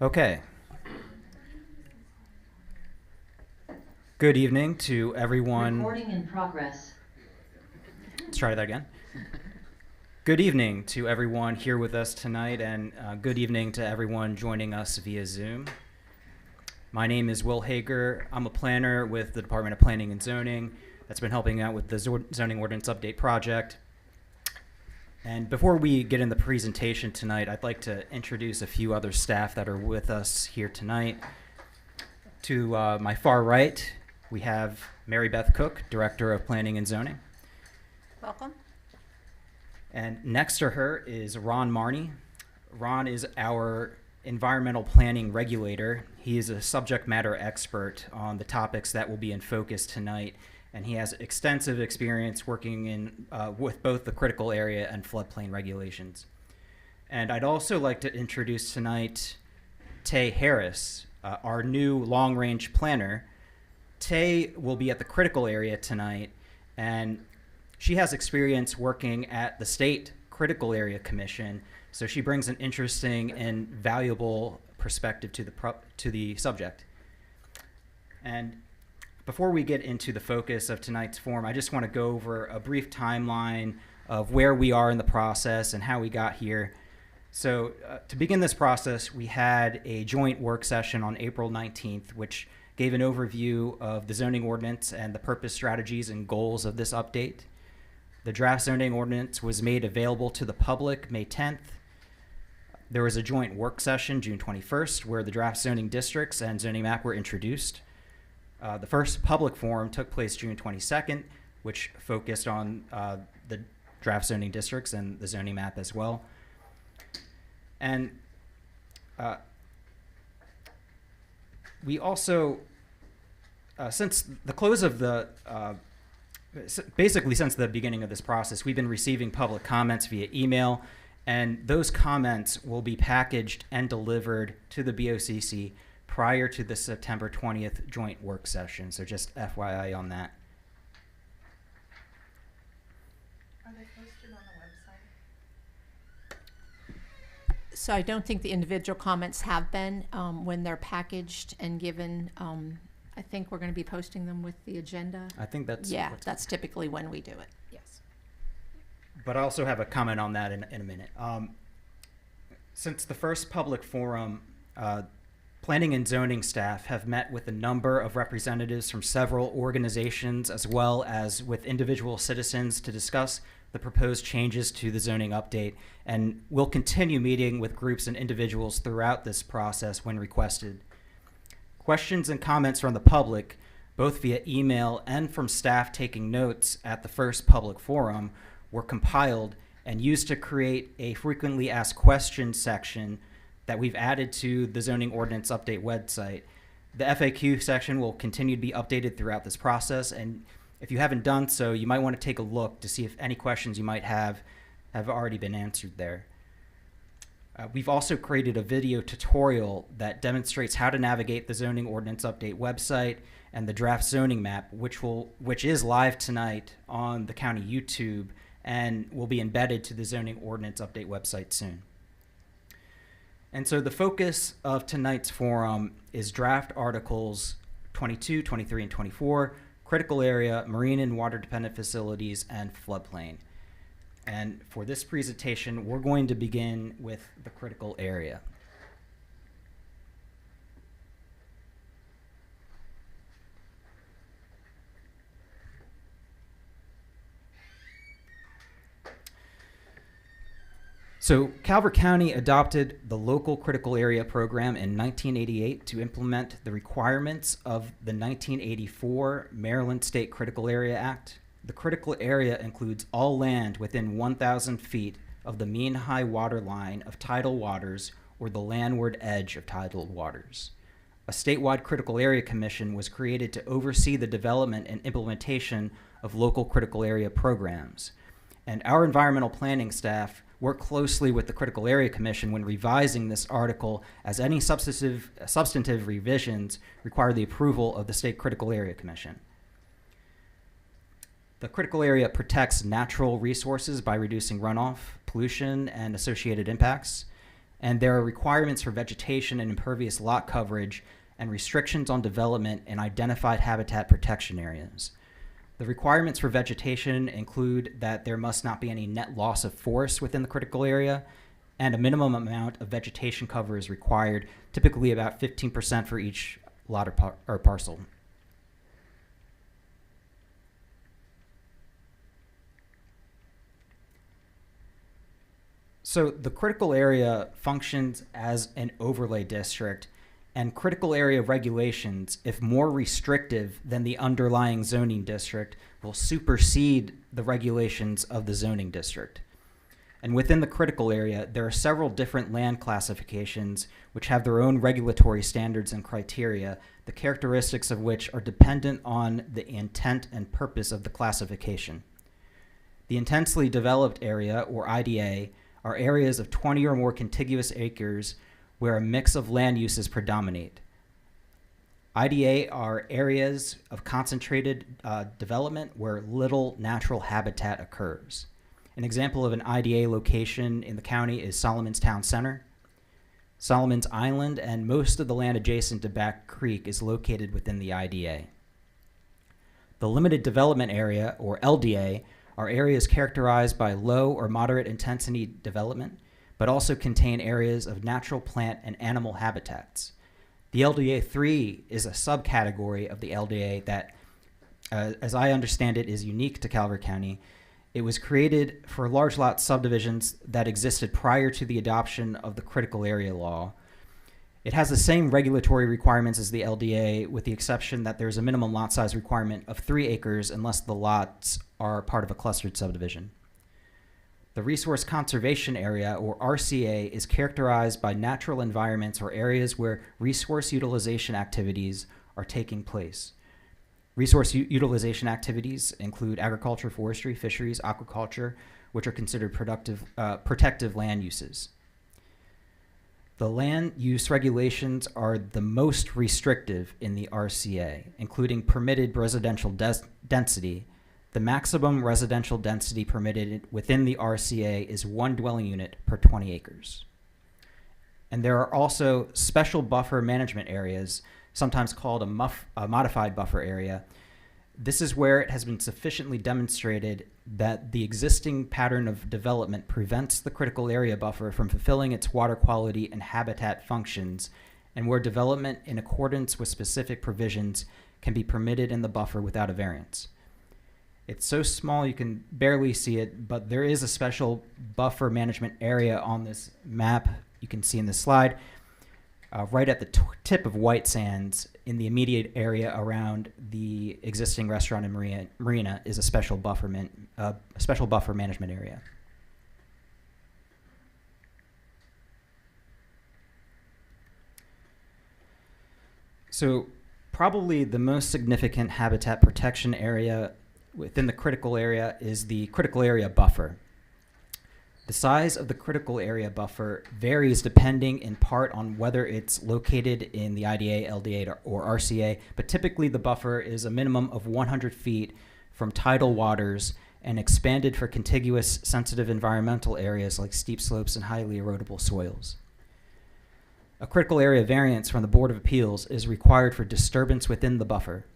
Okay. Good evening to everyone. Recording in progress. Let's try that again. Good evening to everyone here with us tonight, and good evening to everyone joining us via Zoom. My name is Will Hager. I'm a planner with the Department of Planning and Zoning that's been helping out with the Zoning Ordinance Update project. And before we get in the presentation tonight, I'd like to introduce a few other staff that are with us here tonight. To my far right, we have Mary Beth Cook, Director of Planning and Zoning. Welcome. And next to her is Ron Marney. Ron is our environmental planning regulator. He is a subject matter expert on the topics that will be in focus tonight, and he has extensive experience working in with both the critical area and floodplain regulations. And I'd also like to introduce tonight Tay Harris, our new long-range planner. Tay will be at the critical area tonight, and she has experience working at the State Critical Area Commission, so she brings an interesting and valuable perspective to the subject. And before we get into the focus of tonight's forum, I just want to go over a brief timeline of where we are in the process and how we got here. So to begin this process, we had a joint work session on April 19th, which gave an overview of the zoning ordinance and the purpose, strategies, and goals of this update. The draft zoning ordinance was made available to the public May 10th. There was a joint work session June 21st where the draft zoning districts and zoning map were introduced. The first public forum took place June 22nd, which focused on the draft zoning districts and the zoning map as well. And we also, since the close of the, basically since the beginning of this process, we've been receiving public comments via email, and those comments will be packaged and delivered to the BOCC prior to the September 20th joint work session. So just FYI on that. Are they posted on the website? So I don't think the individual comments have been when they're packaged and given. I think we're going to be posting them with the agenda. I think that's... Yeah, that's typically when we do it. Yes. But I also have a comment on that in a minute. Since the first public forum, planning and zoning staff have met with a number of representatives from several organizations as well as with individual citizens to discuss the proposed changes to the zoning update, and we'll continue meeting with groups and individuals throughout this process when requested. Questions and comments from the public, both via email and from staff taking notes at the first public forum, were compiled and used to create a frequently asked questions section that we've added to the zoning ordinance update website. The FAQ section will continue to be updated throughout this process, and if you haven't done so, you might want to take a look to see if any questions you might have already been answered there. We've also created a video tutorial that demonstrates how to navigate the zoning ordinance update website and the draft zoning map, which is live tonight on the county YouTube and will be embedded to the zoning ordinance update website soon. And so the focus of tonight's forum is draft articles 22, 23, and 24, critical area, marine and water dependent facilities, and floodplain. And for this presentation, we're going to begin with the critical area. So Calvert County adopted the local critical area program in 1988 to implement the requirements of the 1984 Maryland State Critical Area Act. The critical area includes all land within 1,000 feet of the mean high water line of tidal waters or the landward edge of tidal waters. A statewide critical area commission was created to oversee the development and implementation of local critical area programs. And our environmental planning staff work closely with the Critical Area Commission when revising this article, as any substantive revisions require the approval of the State Critical Area Commission. The critical area protects natural resources by reducing runoff, pollution, and associated impacts. and there are requirements for vegetation and impervious lot coverage and restrictions on development in identified habitat protection areas. The requirements for vegetation include that there must not be any net loss of forest within the critical area, and a minimum amount of vegetation cover is required, typically about 15% for each lot or parcel. So the critical area functions as an overlay district, and critical area regulations, if more restrictive than the underlying zoning district, will supersede the regulations of the zoning district. And within the critical area, there are several different land classifications which have their own regulatory standards and criteria, the characteristics of which are dependent on the intent and purpose of the classification. The intensely developed area, or IDA, are areas of 20 or more contiguous acres where a mix of land uses predominate. IDA are areas of concentrated development where little natural habitat occurs. An example of an IDA location in the county is Solomon's Town Center. Solomon's Island and most of the land adjacent to Back Creek is located within the IDA. The limited development area, or LDA, are areas characterized by low or moderate intensity development, but also contain areas of natural plant and animal habitats. The LDA 3 is a subcategory of the LDA that, as I understand it, is unique to Calvert County. It was created for large lot subdivisions that existed prior to the adoption of the critical area law. It has the same regulatory requirements as the LDA, with the exception that there's a minimum lot size requirement of 3 acres unless the lots are part of a clustered subdivision. The Resource Conservation Area, or RCA, is characterized by natural environments or areas where resource utilization activities are taking place. Resource utilization activities include agriculture, forestry, fisheries, aquaculture, which are considered protective land uses. The land use regulations are the most restrictive in the RCA, including permitted residential density. The maximum residential density permitted within the RCA is 1 dwelling unit per 20 acres. And there are also special buffer management areas, sometimes called a modified buffer area. This is where it has been sufficiently demonstrated that the existing pattern of development prevents the critical area buffer from fulfilling its water quality and habitat functions, and where development in accordance with specific provisions can be permitted in the buffer without a variance. It's so small you can barely see it, but there is a special buffer management area on this map you can see in this slide. Right at the tip of White Sands, in the immediate area around the existing restaurant and marina, is a special buffer management area. So, probably the most significant habitat protection area within the critical area is the critical area buffer. The size of the critical area buffer varies depending in part on whether it's located in the IDA, LDA, or RCA, but typically the buffer is a minimum of 100 feet from tidal waters and expanded for contiguous sensitive environmental areas like steep slopes and highly erodible soils. A critical area variance from the Board of Appeals is required for disturbance within the buffer.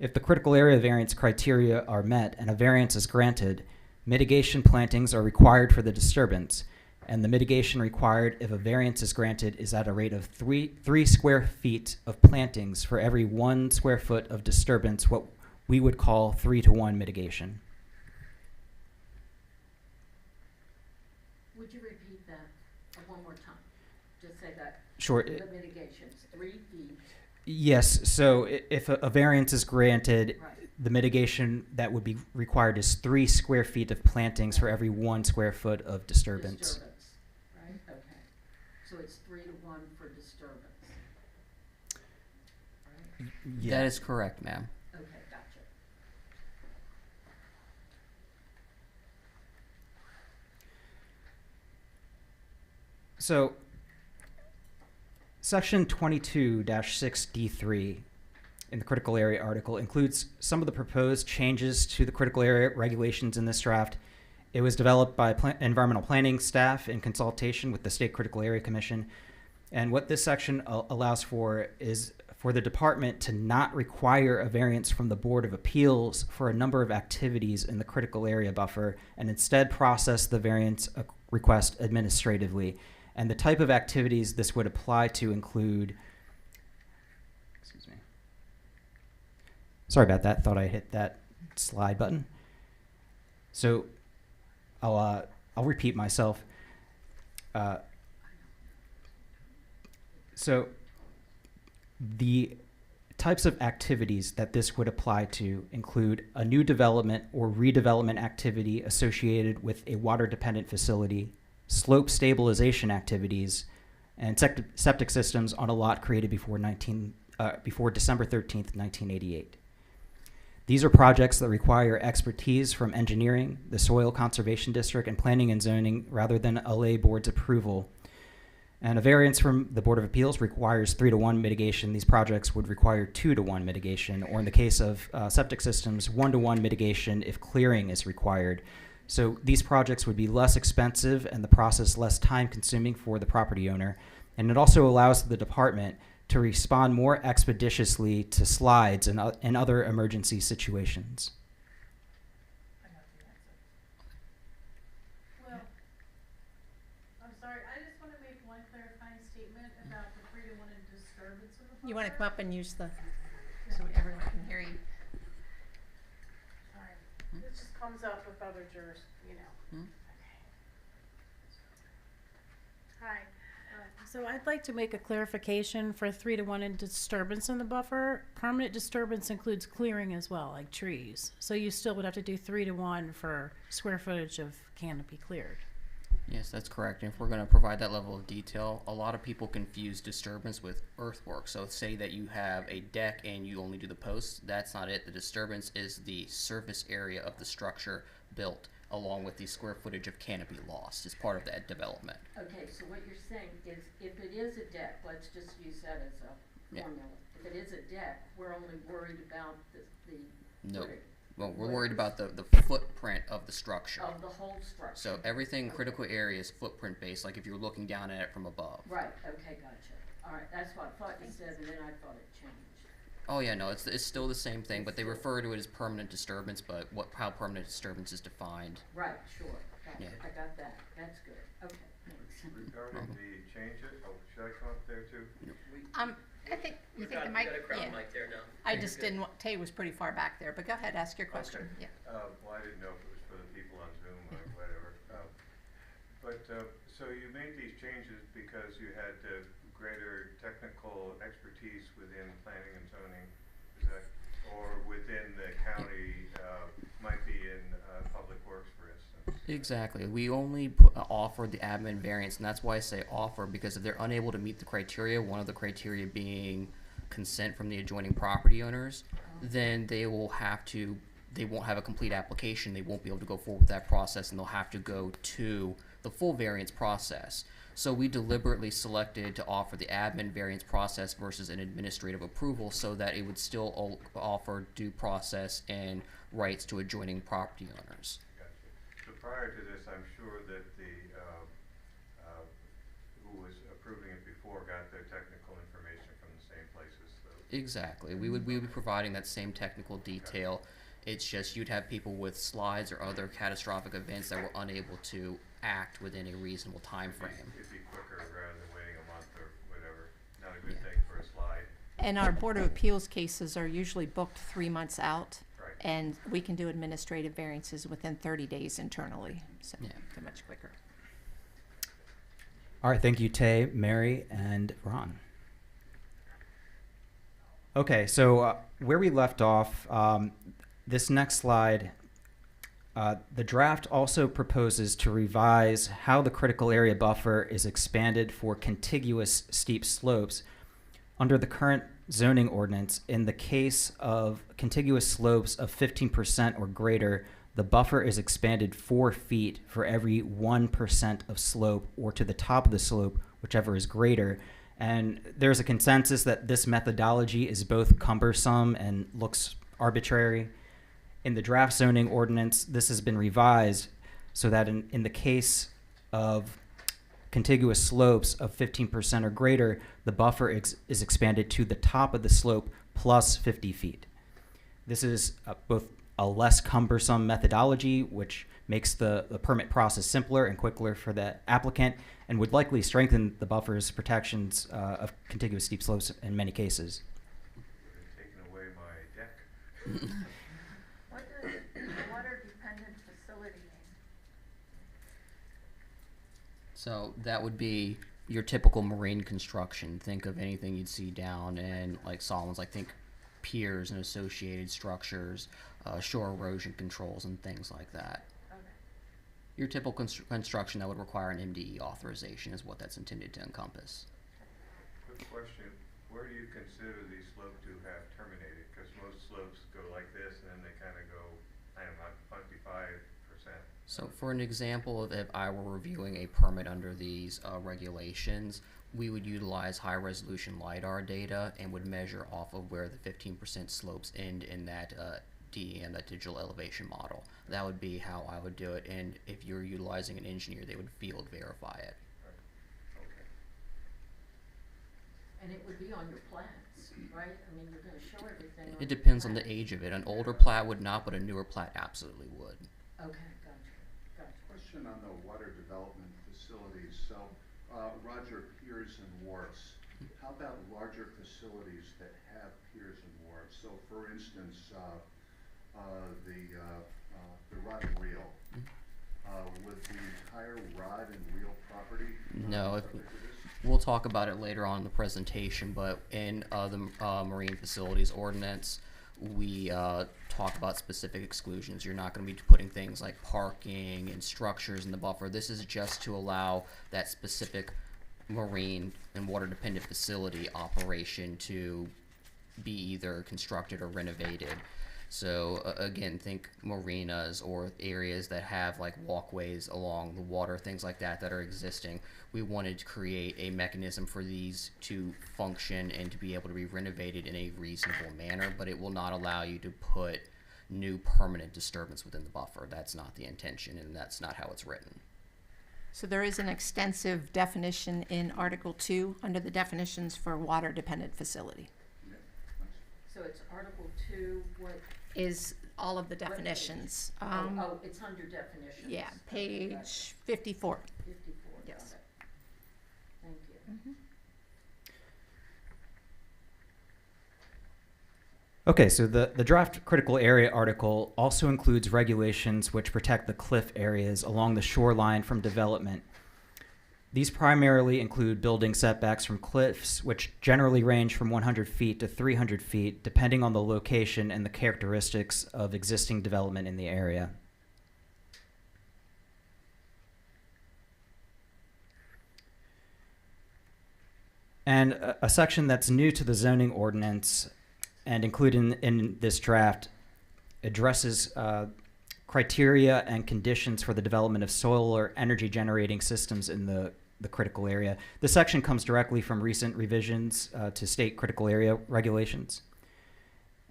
If the critical area variance criteria are met and a variance is granted, mitigation plantings are required for the disturbance, and the mitigation required if a variance is granted is at a rate of 3 square feet of plantings for every 1 square foot of disturbance, what we would call 3-to-1 mitigation. Would you repeat that one more time? Just say that. Sure. The mitigations, 3 feet. Yes, so if a variance is granted, Right. The mitigation that would be required is 3 square feet of plantings for every 1 square foot of disturbance. Right? Okay. So it's 3-to-1 for disturbance. Right? Yeah. That is correct, ma'am. Okay, gotcha. So, Section 22-6D3 in the critical area article includes some of the proposed changes to the critical area regulations in this draft, It was developed by environmental planning staff in consultation with the State Critical Area Commission. And what this section allows for is for the department to not require a variance from the Board of Appeals for a number of activities in the critical area buffer, and instead process the variance request administratively. And the type of activities this would apply to include, excuse me. Sorry about that, thought I hit that slide button. So I'll repeat myself. So the types of activities that this would apply to include a new development or redevelopment activity associated with a water-dependent facility, slope stabilization activities, and septic systems on a lot created before December 13th, 1988. These are projects that require expertise from engineering, the Soil Conservation District, and Planning and Zoning rather than a lay board's approval. And a variance from the Board of Appeals requires 3-to-1 mitigation. These projects would require 2-to-1 mitigation, or in the case of septic systems, 1-to-1 mitigation if clearing is required. So these projects would be less expensive and the process less time consuming for the property owner. And it also allows the department to respond more expeditiously to slides and other emergency situations. You want to come up and use the, so everyone can hear you. Sorry, this just comes up with other jurors, you know. Hi, so I'd like to make a clarification for 3-to-1 and disturbance in the buffer. Permanent disturbance includes clearing as well, like trees. So you still would have to do 3-to-1 for square footage of canopy cleared. Yes, that's correct. And if we're going to provide that level of detail, a lot of people confuse disturbance with earthwork. So say that you have a deck and you only do the posts. That's not it. The disturbance is the surface area of the structure built along with the square footage of canopy lost as part of that development. Okay, so what you're saying is if it is a deck, let's just use that as a formula. If it is a deck, we're only worried about the No. footage Well, we're worried about the footprint of the structure. of the whole structure. So everything critical area is footprint based, like if you were looking down at it from above. Right, okay, gotcha. All right, that's what I thought you said, and then I thought it changed. Oh yeah, no, it's still the same thing, but they refer to it as permanent disturbance, but how permanent disturbance is defined. Right, sure, gotcha. Yeah. I got that. That's good. Okay, thanks. Regarding the changes, should I come up there too? I think, you think the mic, yeah. mic there now. I just didn't want, Tay was pretty far back there, but go ahead, ask your question, Okay. yeah. Well, I didn't know if it was for the people on Zoom or whatever. So you made these changes because you had greater technical expertise within planning and zoning, is that, or within the county, might be in public works, for instance? Exactly. We only offer the admin variance, and that's why I say offer, because if they're unable to meet the criteria, one of the criteria being consent from the adjoining property owners, then they won't have a complete application. They won't be able to go forward with that process, and they'll have to go to the full variance process. So we deliberately selected to offer the admin variance process versus an administrative approval so that it would still offer due process and rights to adjoining property owners. Gotcha. So prior to this, I'm sure that who was approving it before got their technical information from the same places, though. Exactly. We would be providing that same technical detail. It's just you'd have people with slides or other catastrophic events that were unable to act within a reasonable time frame. It'd be quicker rather than waiting a month or whatever. Not a good Yeah. thing for a slide. And our Board of Appeals cases are usually booked 3 months out, Right. and we can do administrative variances within 30 days internally, so Yeah. they're much quicker. All right, thank you, Tay, Mary, and Ron. Okay, so where we left off, this next slide, the draft also proposes to revise how the critical area buffer is expanded for contiguous steep slopes. Under the current zoning ordinance, in the case of contiguous slopes of 15% or greater, the buffer is expanded 4 feet for every 1% of slope, or to the top of the slope, whichever is greater. And there's a consensus that this methodology is both cumbersome and looks arbitrary. In the draft zoning ordinance, this has been revised so that in the case of contiguous slopes of 15% or greater, the buffer is expanded to the top of the slope plus 50 feet. This is both a less cumbersome methodology, which makes the permit process simpler and quicker for the applicant, and would likely strengthen the buffer's protections of contiguous steep slopes in many cases. They've taken away my deck. What does water-dependent facility mean? So that would be your typical marine construction. Think of anything you'd see down in like Solomon's, like think piers and associated structures, shore erosion controls and things like that. Okay. Your typical construction that would require an MDE authorization is what that's intended to encompass. Quick question, where do you consider these slopes to have terminated? Because most slopes go like this and then they kind of go, I don't know, 25%. So for an example of if I were reviewing a permit under these regulations, we would utilize high resolution LiDAR data and would measure off of where the 15% slopes end in that DEM, that digital elevation model. That would be how I would do it, and if you're utilizing an engineer, they would field verify it. Okay. And it would be on your plans, right? I mean, you're gonna show everything on It your depends on the plans. age of it. An older plat would not, but a newer plat absolutely would. Okay, gotcha. Question on the water development facilities. So, Roger, piers and wharfs. How about larger facilities that have piers and wharfs? So, for instance, the rod and reel. Would the entire rod and reel property? No, if, subject to this? we'll talk about it later on in the presentation, but in the Marine Facilities Ordinance, we talk about specific exclusions. You're not going to be putting things like parking and structures in the buffer. This is just to allow that specific marine and water dependent facility operation to be either constructed or renovated. So again, think marinas or areas that have like walkways along the water, things like that that are existing. We wanted to create a mechanism for these to function and to be able to be renovated in a reasonable manner, but it will not allow you to put new permanent disturbance within the buffer. That's not the intention, and that's not how it's written. So there is an extensive definition in Article 2 under the definitions for water-dependent facility. Yeah, thanks. So it's Article 2, what? Is all of the definitions. Oh, it's under definitions. Yeah, Okay, gotcha. page 54. 54, got Yes. it. Thank you. Okay, so the draft critical area article also includes regulations which protect the cliff areas along the shoreline from development. These primarily include building setbacks from cliffs, which generally range from 100 feet to 300 feet, depending on the location and the characteristics of existing development in the area. And a section that's new to the zoning ordinance and included in this draft addresses criteria and conditions for the development of solar energy generating systems in the critical area. This section comes directly from recent revisions to state critical area regulations.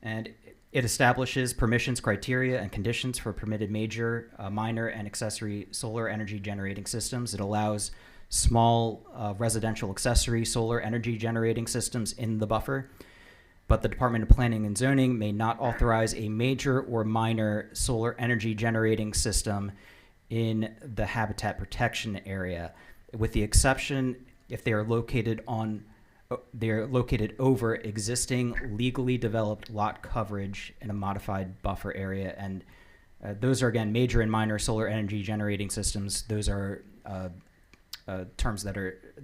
And it establishes permissions, criteria, and conditions for permitted major, minor, and accessory solar energy generating systems. It allows small residential accessory solar energy generating systems in the buffer, but the Department of Planning and Zoning may not authorize a major or minor solar energy generating system in the habitat protection area, with the exception if they are located over existing legally developed lot coverage in a modified buffer area. And those are, again, major and minor solar energy generating systems. Those are terms that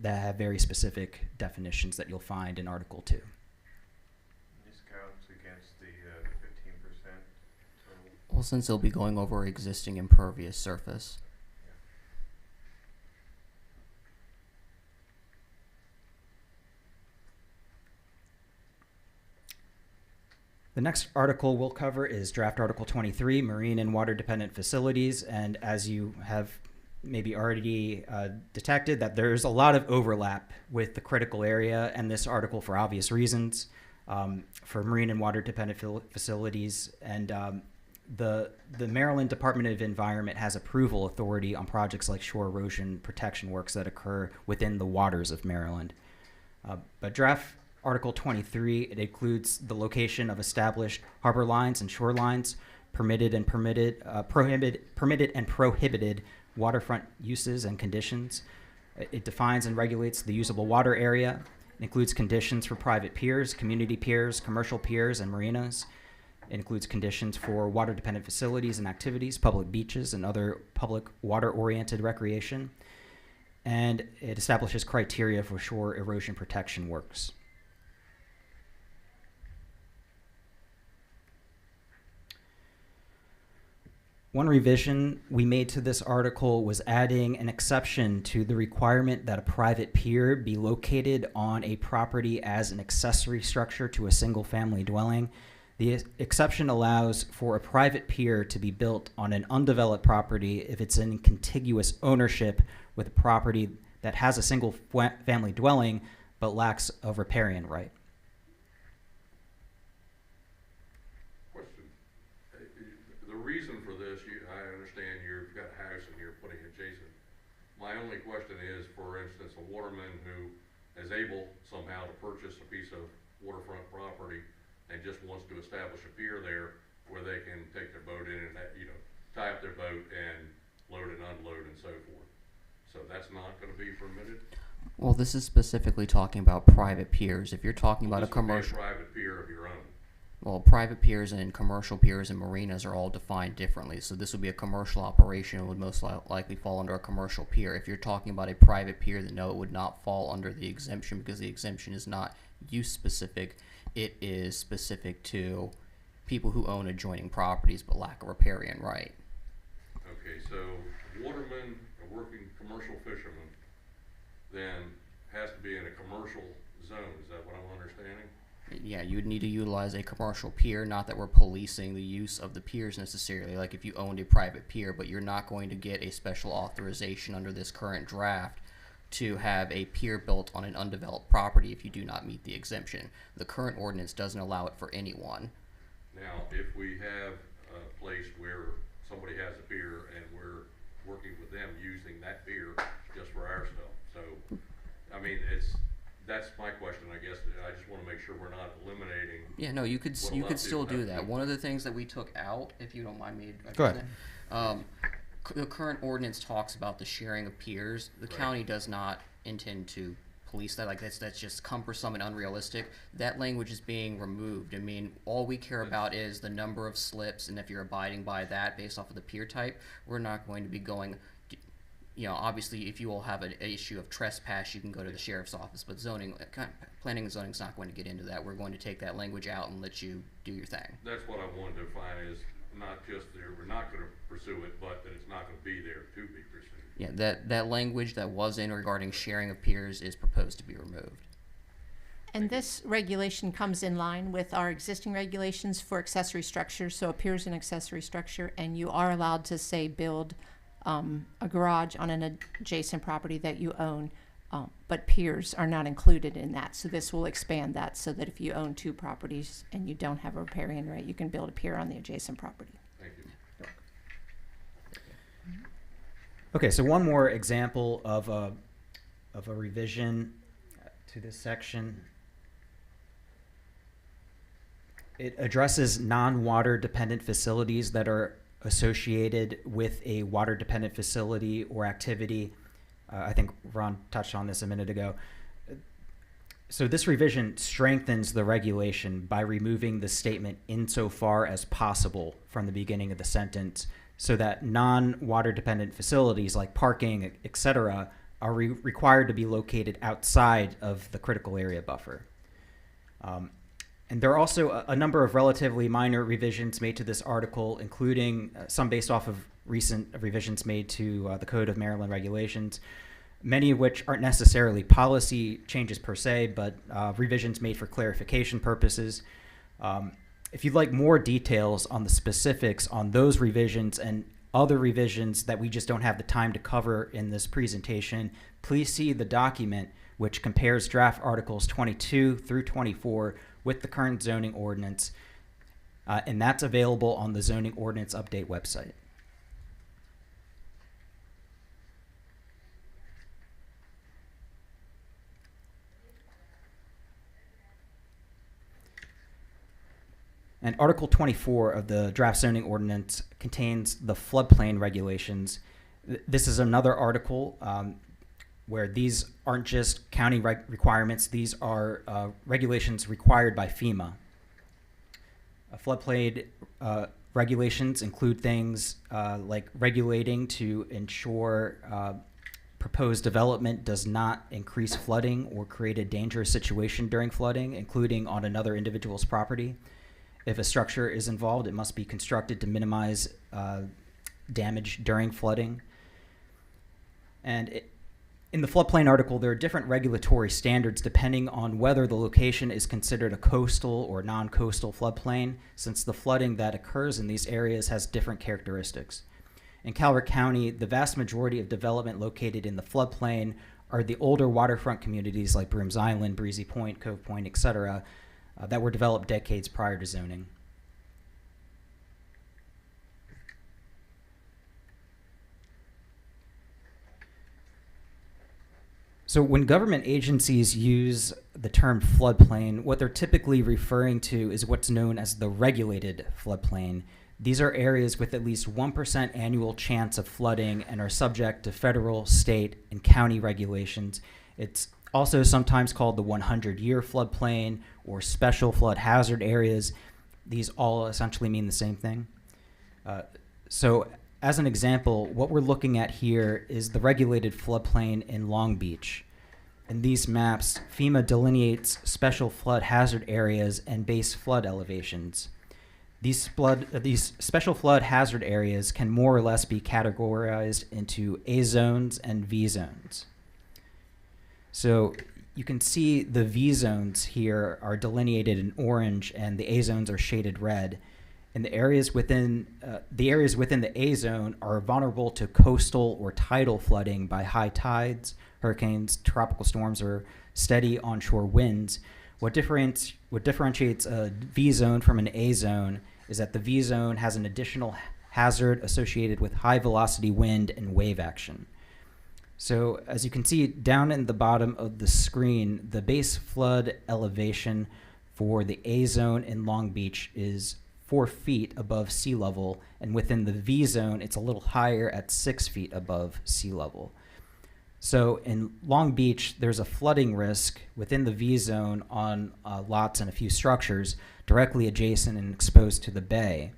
have very specific definitions that you'll find in Article 2. This counts against the 15% total. Well, since they'll be going over existing impervious surface. The next article we'll cover is Draft Article 23, Marine and Water Dependent Facilities. And as you have maybe already detected, that there's a lot of overlap with the critical area and this article for obvious reasons. For marine and water dependent facilities and the Maryland Department of Environment has approval authority on projects like shore erosion protection works that occur within the waters of Maryland. But draft Article 23, it includes the location of established harbor lines and shorelines, permitted and prohibited waterfront uses and conditions. It defines and regulates the usable water area. It includes conditions for private piers, community piers, commercial piers, and marinas. It includes conditions for water-dependent facilities and activities, public beaches, and other public water-oriented recreation. And it establishes criteria for shore erosion protection works. One revision we made to this article was adding an exception to the requirement that a private pier be located on a property as an accessory structure to a single-family dwelling. The exception allows for a private pier to be built on an undeveloped property if it's in contiguous ownership with a property that has a single-family dwelling but lacks a riparian right. Question. The reason for this, I understand you've got a house and you're putting adjacent. My only question is, for instance, a waterman who is able somehow to purchase a piece of waterfront property and just wants to establish a pier there where they can take their boat in and, tie up their boat and load and unload and so forth. So that's not going to be permitted? Well, this is specifically talking about private piers. If you're talking about a This would be commercial, private pier of your own. well, private piers and commercial piers and marinas are all defined differently. So this would be a commercial operation and would most likely fall under a commercial pier. If you're talking about a private pier, then no, it would not fall under the exemption because the exemption is not use specific. It is specific to people who own adjoining properties but lack a riparian right. Okay, so waterman, a working commercial fisherman, then has to be in a commercial zone. Is that what I'm understanding? Yeah, you would need to utilize a commercial pier, not that we're policing the use of the piers necessarily, like if you owned a private pier, but you're not going to get a special authorization under this current draft to have a pier built on an undeveloped property if you do not meet the exemption. The current ordinance doesn't allow it for anyone. Now, if we have a place where somebody has a pier and we're working with them using that pier just for our stuff, so, I mean, that's my question, I guess. I just want to make sure we're not eliminating. Yeah, no, you could What allows still people to do have that. piers? One of the things that we took out, if you don't mind me Go ahead. the current ordinance talks about the sharing of piers. The Right. county does not intend to police that. Like that's just cumbersome and unrealistic. That language is being removed. I mean, all we care about is the number of slips, and if you're abiding by that based off of the pier type, we're not going to be going. Obviously, if you all have an issue of trespass, you can go to the sheriff's office. But planning and zoning is not going to get into that. We're going to take that language out and let you do your thing. That's what I wanted to find is not just that we're not going to pursue it, but that it's not going to be there to be pursued. Yeah, that language that was in regarding sharing of piers is proposed to be removed. And this regulation comes in line with our existing regulations for accessory structures. So a pier is an accessory structure, and you are allowed to, say, build a garage on an adjacent property that you own, but piers are not included in that. So this will expand that so that if you own two properties and you don't have a riparian right, you can build a pier on the adjacent property. Thank you. Okay, so one more example of a revision to this section. It addresses non-water dependent facilities that are associated with a water dependent facility or activity. I think Ron touched on this a minute ago. So this revision strengthens the regulation by removing the statement insofar as possible from the beginning of the sentence, so that non-water dependent facilities like parking, etc., are required to be located outside of the critical area buffer. And there are also a number of relatively minor revisions made to this article, including some based off of recent revisions made to the Code of Maryland Regulations, many of which aren't necessarily policy changes per se, but revisions made for clarification purposes. If you'd like more details on the specifics on those revisions and other revisions that we just don't have the time to cover in this presentation, please see the document which compares draft articles 22 through 24 with the current zoning ordinance. and that's available on the Zoning Ordinance Update website. And Article 24 of the draft zoning ordinance contains the floodplain regulations. This is another article where these aren't just county requirements, these are regulations required by FEMA. Floodplain regulations include things like regulating to ensure proposed development does not increase flooding or create a dangerous situation during flooding, including on another individual's property. If a structure is involved, it must be constructed to minimize damage during flooding. And in the floodplain article, there are different regulatory standards depending on whether the location is considered a coastal or non-coastal floodplain, since the flooding that occurs in these areas has different characteristics. In Calvert County, the vast majority of development located in the floodplain are the older waterfront communities like Brooms Island, Breezy Point, Cove Point, etc., that were developed decades prior to zoning. So when government agencies use the term floodplain, what they're typically referring to is what's known as the regulated floodplain. These are areas with at least 1% annual chance of flooding and are subject to federal, state, and county regulations. It's also sometimes called the 100-year floodplain or special flood hazard areas. These all essentially mean the same thing. So as an example, what we're looking at here is the regulated floodplain in Long Beach. In these maps, FEMA delineates special flood hazard areas and base flood elevations. These special flood hazard areas can more or less be categorized into A zones and V zones. So you can see the V zones here are delineated in orange and the A zones are shaded red. And the areas within the A zone are vulnerable to coastal or tidal flooding by high tides, hurricanes, tropical storms, or steady onshore winds. What differentiates a V zone from an A zone is that the V zone has an additional hazard associated with high velocity wind and wave action. So as you can see down in the bottom of the screen, the base flood elevation for the A zone in Long Beach is 4 feet above sea level, and within the V zone, it's a little higher at 6 feet above sea level. So in Long Beach, there's a flooding risk within the V zone on lots and a few structures directly adjacent and exposed to the bay.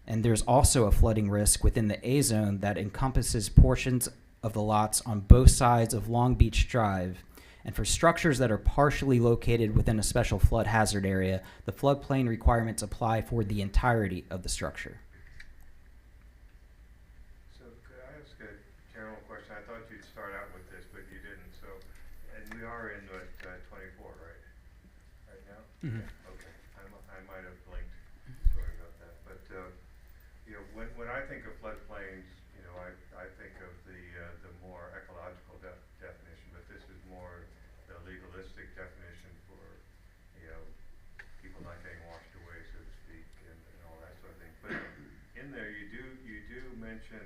And there's also a flooding risk within the A zone that encompasses portions of the lots on both sides of Long Beach Drive. And for structures that are partially located within a special flood hazard area, the floodplain requirements apply for the entirety of the structure. So could I ask a general question? I thought you'd start out with this, but you didn't. So, and we are in what, 24, right? Right now? Mm-hmm. Okay. I might have blinked. Sorry about that. But, you know, when I think of floodplains, you know, I think of the more ecological definition, but this is more the legalistic definition for, you know, people not getting washed away, so to speak, and all that sort of thing. But in there, you do mention,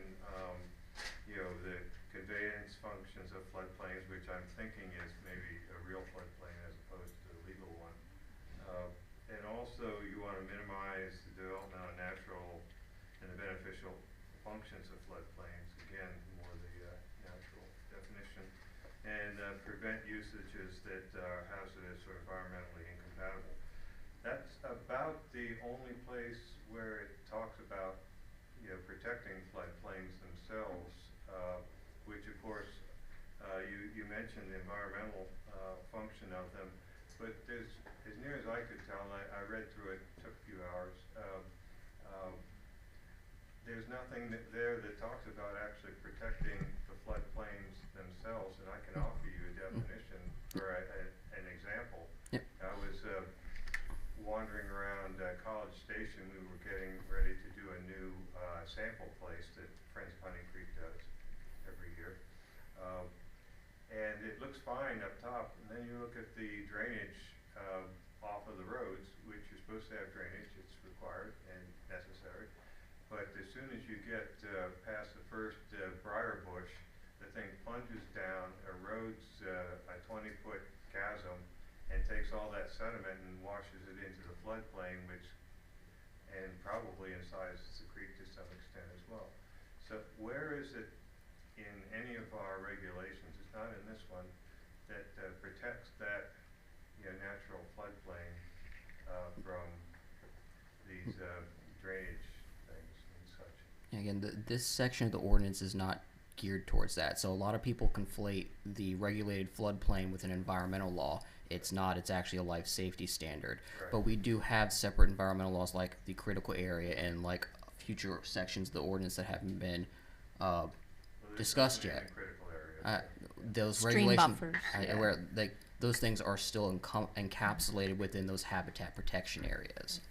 you know, the conveyance functions of floodplains, which I'm thinking is maybe a real floodplain as opposed to a legal one. And also, you want to minimize the development of natural and the beneficial functions of floodplains. Again, more the natural definition. And prevent usages that are hazardous or environmentally incompatible. That's about the only place where it talks about, you know, protecting floodplains themselves, which of course you mentioned the environmental function of them, but there's, as near as I could tell, and I read through it, took a few hours, there's nothing there that talks about actually protecting the floodplains themselves, and I can offer you a definition for an example. Yep. I was wandering around College Station. We were getting ready to do a new sample place that Prince Frederick does every year. And it looks fine up top, and then you look at the drainage off of the roads, which you're supposed to have drainage, it's required, but as soon as you get past the first briar bush, the thing plunges down, erodes a 20-foot chasm, and takes all that sediment and washes it into the floodplain, and probably incised the creek to some extent as well. So where is it in any of our regulations, it's not in this one, that protects that natural floodplain from these drainage things and such? Again, this section of the ordinance is not geared towards that. So a lot of people conflate the regulated floodplain with an environmental law. It's not. It's actually a life safety standard. Right. But we do have separate environmental laws like the critical area and like future sections of the ordinance that haven't been Well, there's discussed nothing in yet. the critical area. Those Stream regulations, buffers, where like those things are still encapsulated within those habitat protection areas.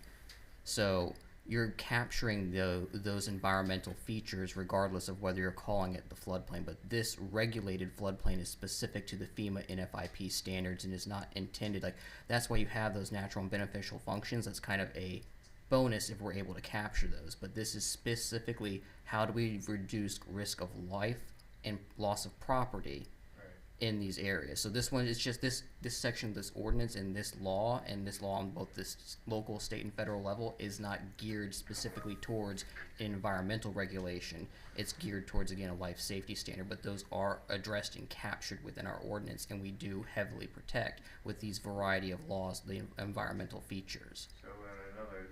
So you're capturing those environmental features regardless of whether you're calling it the floodplain. But this regulated floodplain is specific to the FEMA NFIP standards and is not intended, like, that's why you have those natural and beneficial functions. That's kind of a bonus if we're able to capture those. But this is specifically how do we reduce risk of life and loss of property in these areas. So this one is just this section of this ordinance and this law on both this local, state, and federal level is not geared specifically towards environmental regulation. It's geared towards, again, a life safety standard, but those are addressed and captured within our ordinance, and we do heavily protect with these variety of laws the environmental features. So at another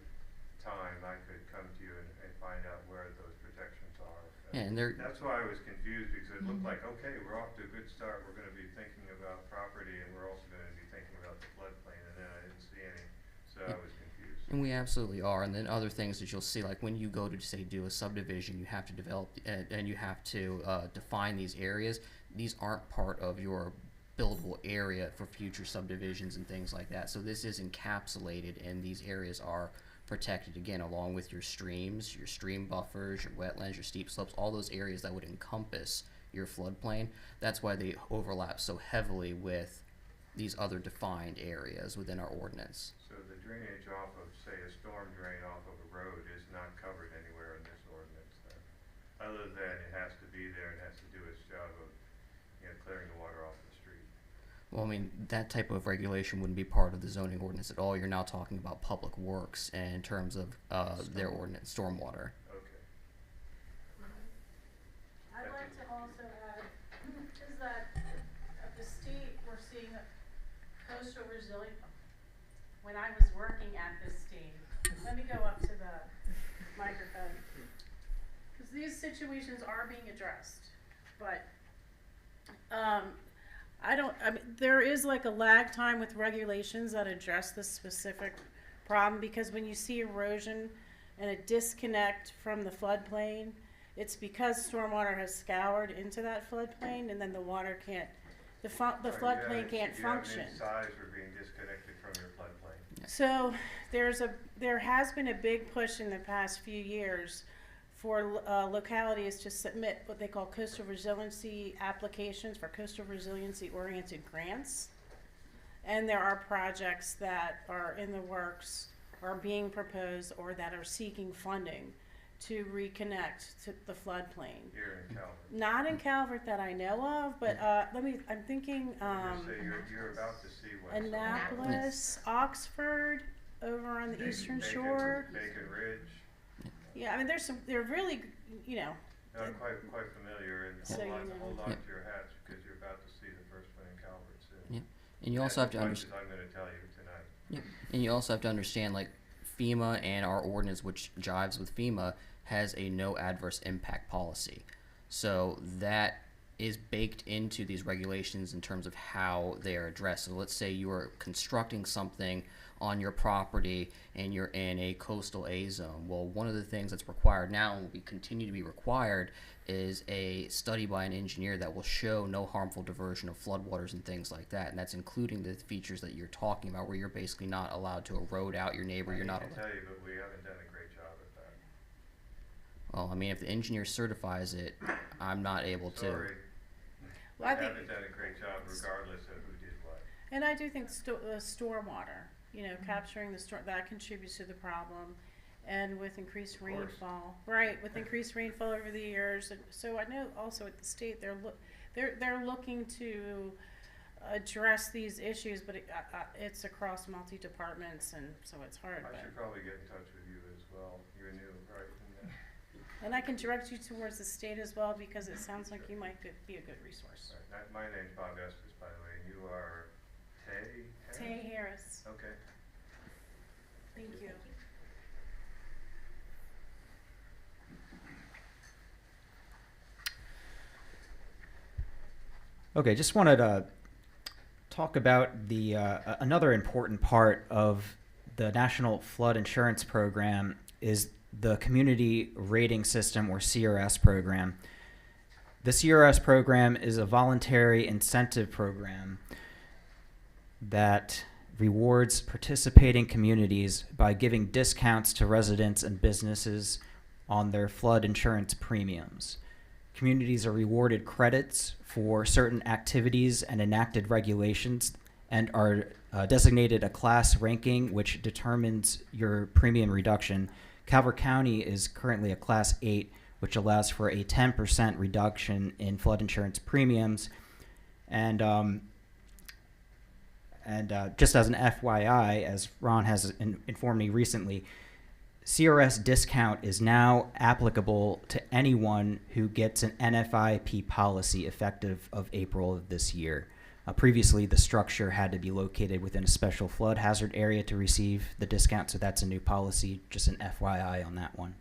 time, I could come to you and find out where those protections are. And they're That's why I was confused, because it looked like, okay, we're off to a good start, we're gonna be thinking about property, and we're also gonna be thinking about the floodplain, and then I didn't see any, so I was confused. And we absolutely are. And then other things that you'll see, like when you go to, say, do a subdivision, you have to develop and you have to define these areas. These aren't part of your buildable area for future subdivisions and things like that. So this is encapsulated, and these areas are protected, again, along with your streams, your stream buffers, your wetlands, your steep slopes, all those areas that would encompass your floodplain. That's why they overlap so heavily with these other defined areas within our ordinance. So the drainage off of, say, a storm drain off of a road is not covered anywhere in this ordinance then? Other than it has to be there and has to do its job of, clearing the water off the street. Well, I mean, that type of regulation wouldn't be part of the zoning ordinance at all. You're now talking about public works in terms of their ordinance, stormwater. Okay. I'd like to also add, is that at the state, we're seeing a coastal resilient, when I was working at the state, let me go up to the microphone. Because these situations are being addressed, but, there is like a lag time with regulations that address this specific problem, because when you see erosion and a disconnect from the floodplain, it's because stormwater has scoured into that floodplain, and then the water can't, the floodplain can't function. You have size for being disconnected from your floodplain. So there has been a big push in the past few years for localities to submit what they call coastal resiliency applications for coastal resiliency oriented grants. And there are projects that are in the works, or being proposed, or that are seeking funding to reconnect to the floodplain. Here in Calvert. Not in Calvert that I know of, but I'm thinking You're about to see one. Annapolis, Oxford, over on the eastern shore. Bacon Ridge. Yeah, I mean, they're really, No, I'm quite familiar, and So hold on to your hats, because you're about to see the first one in Calvert soon. Yeah. And you also have to understand. I'm gonna tell you tonight. Yeah. And you also have to understand, like, FEMA and our ordinance, which jives with FEMA, has a no adverse impact policy. So that is baked into these regulations in terms of how they are addressed. So let's say you are constructing something on your property and you're in a coastal A zone. Well, one of the things that's required now and will continue to be required is a study by an engineer that will show no harmful diversion of floodwaters and things like that. And that's including the features that you're talking about, where you're basically not allowed to erode out your neighbor. You're not allowed. I can tell you, but we haven't done a great job at that. Well, I mean, if the engineer certifies it, I'm not able to. Sorry. Well, I We think, haven't done a great job regardless of who did what. and I do think stormwater, capturing the storm, that contributes to the problem. and with increased rainfall. Right, with increased rainfall over the years. And so I know also at the state, they're looking to address these issues, but it's across multi-departments, and so it's hard. I should probably get in touch with you as well. You're new, right? And I can direct you towards the state as well, because it sounds like you might be a good resource. Right. My name's Bob Estes, by the way, and you are Tay? Tay Harris. Okay. Thank you. Okay, just wanted to talk about the another important part of the National Flood Insurance Program is the Community Rating System, or CRS program. The CRS program is a voluntary incentive program that rewards participating communities by giving discounts to residents and businesses on their flood insurance premiums. Communities are rewarded credits for certain activities and enacted regulations, and are designated a class ranking which determines your premium reduction. Calvert County is currently a Class 8, which allows for a 10% reduction in flood insurance premiums. And just as an FYI, as Ron has informed me recently, CRS discount is now applicable to anyone who gets an NFIP policy effective of April of this year. Previously, the structure had to be located within a special flood hazard area to receive the discount, so that's a new policy, just an FYI on that one.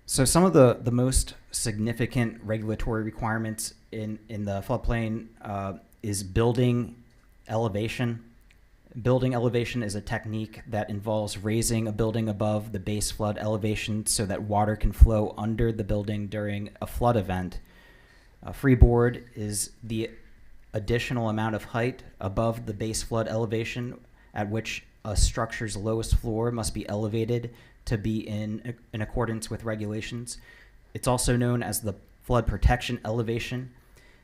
So some of the most significant regulatory requirements in the floodplain is building elevation. Building elevation is a technique that involves raising a building above the base flood elevation so that water can flow under the building during a flood event. Freeboard is the additional amount of height above the base flood elevation at which a structure's lowest floor must be elevated to be in accordance with regulations. It's also known as the flood protection elevation.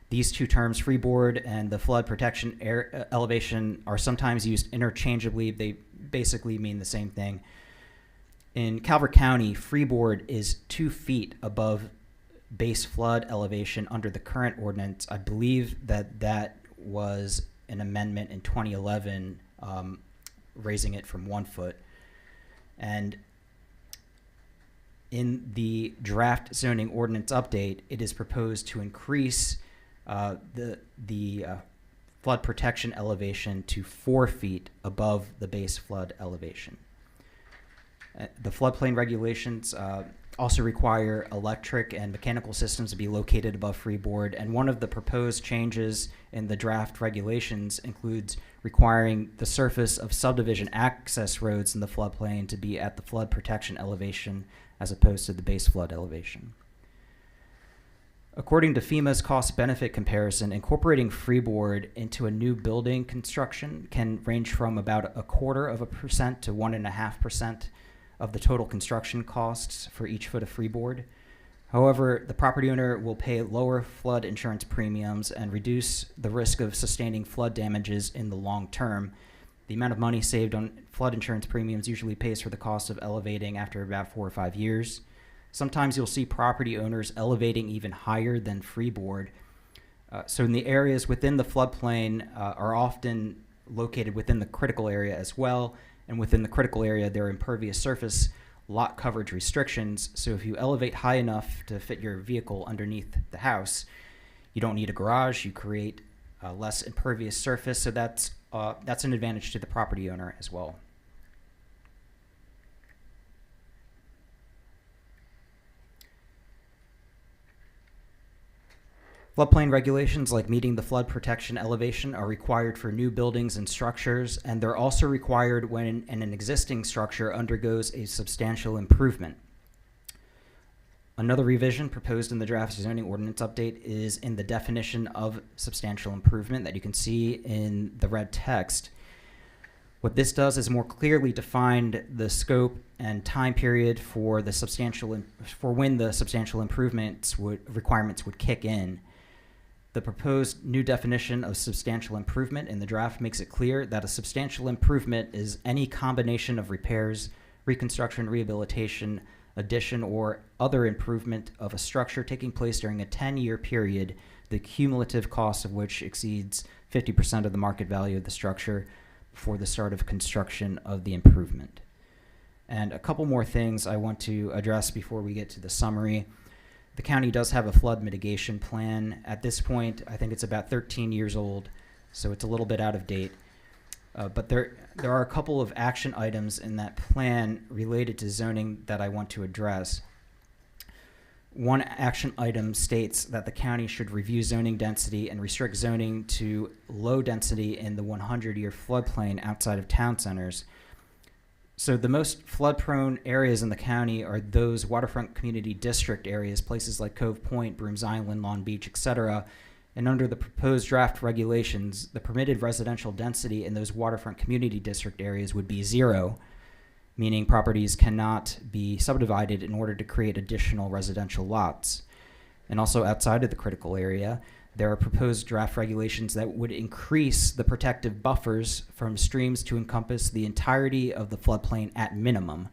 These two terms, freeboard and the flood protection elevation, are sometimes used interchangeably. They basically mean the same thing. In Calvert County, freeboard is 2 feet above base flood elevation under the current ordinance. I believe that was an amendment in 2011, raising it from 1 foot. And in the draft zoning ordinance update, it is proposed to increase the flood protection elevation to 4 feet above the base flood elevation. The floodplain regulations also require electric and mechanical systems to be located above freeboard, and one of the proposed changes in the draft regulations includes requiring the surface of subdivision access roads in the floodplain to be at the flood protection elevation as opposed to the base flood elevation. According to FEMA's cost-benefit comparison, incorporating freeboard into a new building construction can range from about 0.25% to 1.5% of the total construction costs for each foot of freeboard. However, the property owner will pay lower flood insurance premiums and reduce the risk of sustaining flood damages in the long term. The amount of money saved on flood insurance premiums usually pays for the cost of elevating after about 4 or 5 years. Sometimes you'll see property owners elevating even higher than freeboard. So in the areas within the floodplain are often located within the critical area as well. And within the critical area, there are impervious surface lot coverage restrictions. So if you elevate high enough to fit your vehicle underneath the house, you don't need a garage. You create less impervious surface. So that's an advantage to the property owner as well. Floodplain regulations like meeting the flood protection elevation are required for new buildings and structures, and they're also required when an existing structure undergoes a substantial improvement. Another revision proposed in the draft zoning ordinance update is in the definition of substantial improvement that you can see in the red text. What this does is more clearly define the scope and time period for when the substantial improvements requirements would kick in. The proposed new definition of substantial improvement in the draft makes it clear that a substantial improvement is any combination of repairs, reconstruction, rehabilitation, addition, or other improvement of a structure taking place during a 10-year period, the cumulative cost of which exceeds 50% of the market value of the structure before the start of construction of the improvement. And a couple more things I want to address before we get to the summary. The county does have a flood mitigation plan. At this point, I think it's about 13 years old, so it's a little bit out of date. But there are a couple of action items in that plan related to zoning that I want to address. One action item states that the county should review zoning density and restrict zoning to low density in the 100-year floodplain outside of town centers. So the most flood-prone areas in the county are those waterfront community district areas, places like Cove Point, Brooms Island, Long Beach, etc. And under the proposed draft regulations, the permitted residential density in those waterfront community district areas would be 0, meaning properties cannot be subdivided in order to create additional residential lots. And also outside of the critical area, there are proposed draft regulations that would increase the protective buffers from streams to encompass the entirety of the floodplain at minimum.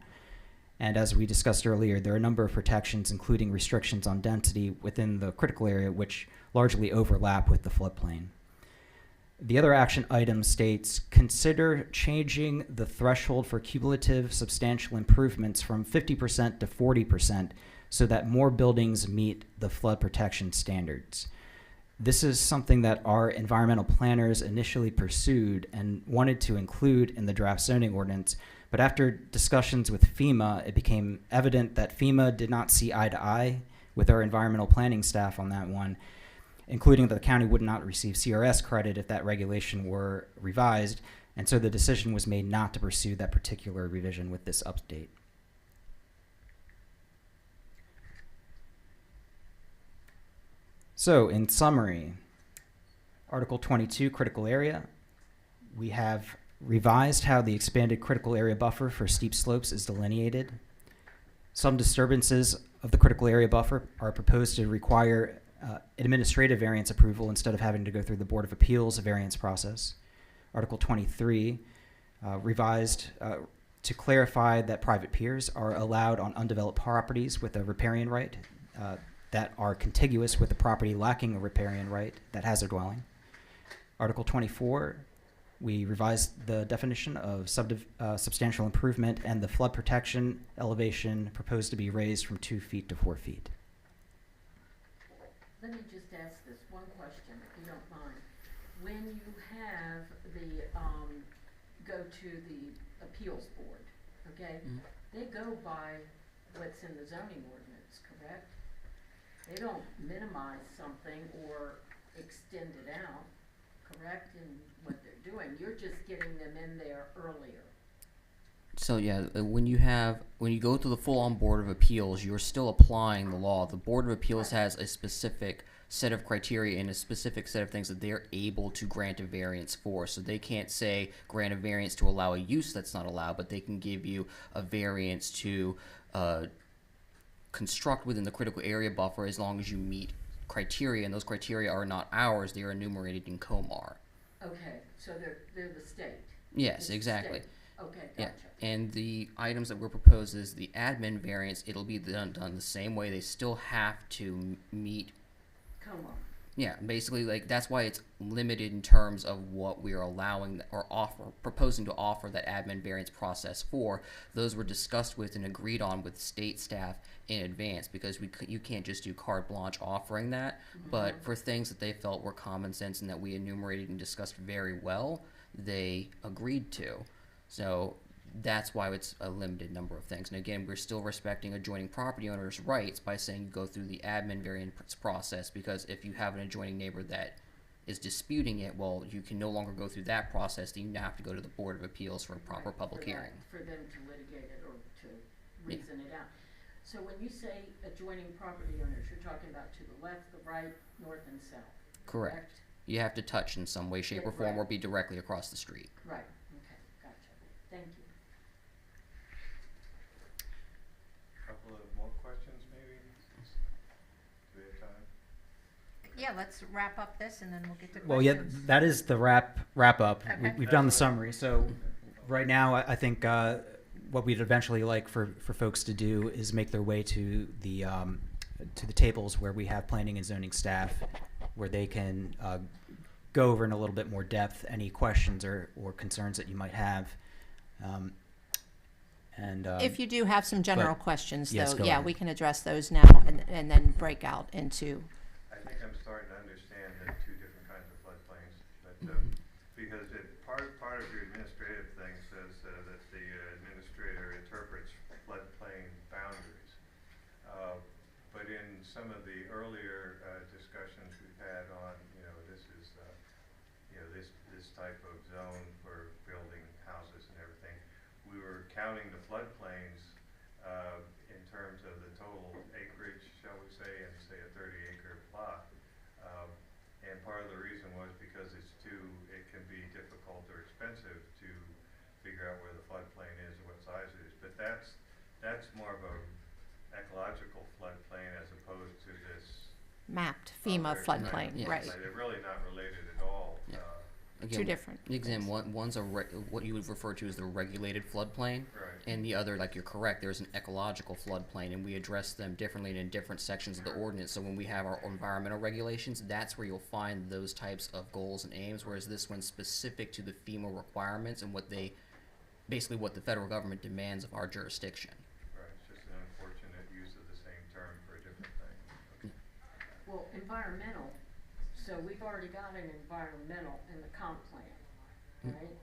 And as we discussed earlier, there are a number of protections, including restrictions on density within the critical area, which largely overlap with the floodplain. The other action item states, consider changing the threshold for cumulative substantial improvements from 50% to 40% so that more buildings meet the flood protection standards. This is something that our environmental planners initially pursued and wanted to include in the draft zoning ordinance, but after discussions with FEMA, it became evident that FEMA did not see eye to eye with our environmental planning staff on that one, including that the county would not receive CRS credit if that regulation were revised, and so the decision was made not to pursue that particular revision with this update. So, in summary, Article 22, critical area, we have revised how the expanded critical area buffer for steep slopes is delineated. Some disturbances of the critical area buffer are proposed to require administrative variance approval instead of having to go through the Board of Appeals variance process. Article 23, revised to clarify that private piers are allowed on undeveloped properties with a riparian right that are contiguous with the property lacking a riparian right that has a dwelling. Article 24, we revised the definition of substantial improvement and the flood protection elevation proposed to be raised from 2 feet to 4 feet. Let me just ask this one question, if you don't mind. When you have the, go to the appeals board, okay? They go by what's in the zoning ordinance, correct? They don't minimize something or extend it out, correct, in what they're doing. You're just getting them in there earlier. So yeah, when you go to the full-on Board of Appeals, you're still applying the law. The Board of Appeals has a specific set of criteria and a specific set of things that they're able to grant a variance for. So they can't say grant a variance to allow a use that's not allowed, but they can give you a variance to construct within the critical area buffer as long as you meet criteria, and those criteria are not ours, they are enumerated in COMAR. Okay, so they're the state. Yes, It's the exactly. state. Okay, Yeah, gotcha. and the items that were proposed is the admin variance. It'll be done the same way. They still have to meet. Come on. Yeah, basically, like that's why it's limited in terms of what we are allowing or proposing to offer that admin variance process for. Those were discussed with and agreed on with state staff in advance because you can't just do carte blanche offering that. But for things that they felt were common sense and that we enumerated and discussed very well, they agreed to. So that's why it's a limited number of things. And again, we're still respecting adjoining property owners' rights by saying you go through the admin variance process, because if you have an adjoining neighbor that is disputing it, well, you can no longer go through that process. Then you have to go to the Board of Appeals for a proper public hearing. For them to litigate it or to reason it out. So when you say adjoining property owners, you're talking about to the left, the right, north, and south. Correct. You have to touch in some way, shape, Yeah, or form, right. or be directly across the street. Right, okay, gotcha. Thank you. Couple of more questions, maybe? Do we have time? Yeah, let's wrap up this and then we'll get to questions. Well, yeah, that is the wrap up. Okay. We've done the summary. So right now, I think what we'd eventually like for folks to do is make their way to the tables where we have planning and zoning staff, where they can go over in a little bit more depth any questions or concerns that you might have. If you do have some general but- questions, yes, though, go yeah, ahead. we can address those now and then break out into, I think I'm starting to understand the two different kinds of floodplains, but, because part of your administrative thing says that the administrator interprets floodplain boundaries. But in some of the earlier discussions we've had on, this is, this type of zone for building houses and everything, we were counting the floodplains in terms of the total acreage, shall we say, and say a 30-acre plot. And part of the reason was because it can be difficult or expensive to figure out where the floodplain is and what size it is. But that's more of a ecological floodplain as opposed to this mapped FEMA other floodplain, Yes. right? They're really not related at all. Yeah. Two different Again, things. one's what you would refer to as the regulated floodplain, Right. and the other, like you're correct, there's an ecological floodplain, and we address them differently and in different sections of the ordinance. So when we have our environmental regulations, that's where you'll find those types of goals and aims, whereas this one's specific to the FEMA requirements and what the federal government demands of our jurisdiction. Right, it's just an unfortunate use of the same term for a different thing. Well, environmental, so we've already got an environmental in the comp plan, right?